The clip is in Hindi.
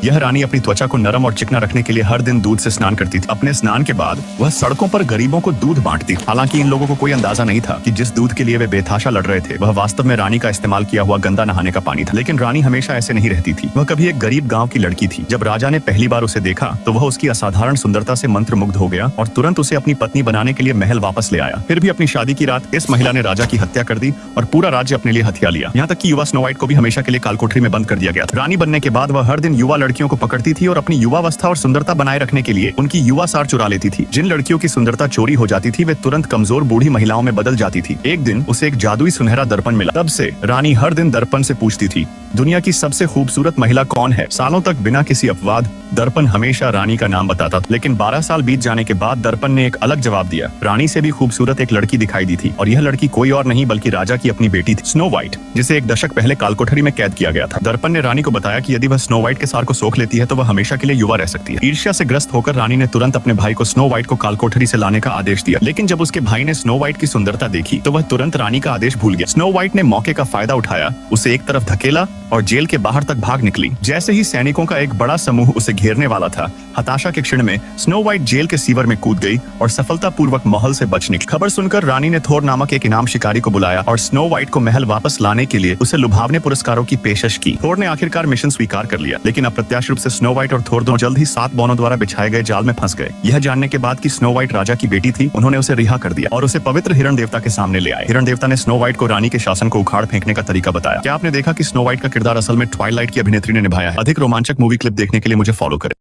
यह रानी अपनी त्वचा को नरम और चिकना रखने के लिए हर दिन दूध से स्नान करती थी। अपने स्नान के बाद वह सड़कों पर गरीबों को दूध बांटती। हालांकि इन लोगों को कोई अंदाजा नहीं था कि जिस दूध के लिए वे बेतहाशा लड़ रहे थे वह वास्तव में रानी का इस्तेमाल किया हुआ गंदा नहाने का पानी था। लेकिन रानी हमेशा ऐसे नहीं रहती थी। वह कभी एक गरीब गाँव की लड़की थी। जब राजा ने पहली बार उसे देखा तो वह उसकी असाधारण सुंदरता से मंत्रमुग्ध हो गया और तुरंत उसे अपनी पत्नी बनाने के लिए महल वापस ले आया। फिर भी अपनी शादी की रात इस महिला ने राजा की हत्या कर दी और पूरा राज्य अपने लिए हथिया लिया। यहाँ तक कि युवा स्नो व्हाइट को भी हमेशा के लिए कालकोठरी में बंद कर दिया गया था। रानी बनने के बाद वह हर दिन युवा लड़कियों को पकड़ती थी और अपनी युवावस्था और सुंदरता बनाए रखने के लिए उनकी युवा सार चुरा लेती थी। जिन लड़कियों की सुंदरता चोरी हो जाती थी वे तुरंत कमजोर बूढ़ी महिलाओं में बदल जाती थी। एक दिन उसे एक जादुई सुनहरा दर्पण मिला। तब से रानी हर दिन दर्पण से पूछती थी, दुनिया की सबसे खूबसूरत महिला कौन है? सालों तक बिना किसी अपवाद दर्पण हमेशा रानी का नाम बताता था। लेकिन 12 साल बीत जाने के बाद दर्पण ने एक अलग जवाब दिया। रानी से भी खूबसूरत एक लड़की दिखाई दी थी और यह लड़की कोई और नहीं बल्कि राजा की अपनी बेटी थी, स्नो व्हाइट, जिसे एक दशक पहले कालकोठरी में कैद किया गया था। दर्पण ने रानी को बताया कि यदि वह स्नो व्हाइट के सार को सोख लेती है तो वह हमेशा के लिए युवा रह सकती है। ईर्ष्या से ग्रस्त होकर रानी ने तुरंत अपने भाई को स्नो व्हाइट को कालकोठरी से लाने का आदेश दिया। लेकिन जब उसके भाई ने स्नो व्हाइट की सुंदरता देखी तो वह तुरंत रानी का आदेश भूल गया। स्नो व्हाइट ने मौके का फायदा उठाया, उसे एक तरफ धकेला और जेल के बाहर तक भाग निकली। जैसे ही सैनिकों का एक बड़ा समूह उसे घेरने वाला था, हताशा के क्षण में स्नो व्हाइट जेल के सीवर में कूद गई और सफलतापूर्वक महल से बच निकली। खबर सुनकर रानी ने थोर नामक एक इनाम शिकारी को बुलाया और स्नो व्हाइट को महल वापस लाने के लिए उसे लुभावने पुरस्कारों की पेशकश की। थोर ने आखिरकार मिशन स्वीकार कर लिया, लेकिन अप्रत्याशित रूप से स्नो व्हाइट और थोर दोनों जल्द ही 7 बौनों द्वारा बिछाए गए जाल में फंस गए। यह जानने के बाद कि स्नो व्हाइट राजा की बेटी थी, उन्होंने उसे रिहा कर दिया और उसे पवित्र हिरण देवता के सामने ले आए। हिरण देवता ने स्नो व्हाइट को रानी के शासन को उखाड़ फेंकने का तरीका बताया। क्या आपने देखा कि स्नो व्हाइट का किरदार असल में ट्वाइलाइट की अभिनेत्री ने निभाया है? अधिक रोमांचक मूवी क्लिप देखने के लिए मुझे फॉलो करें।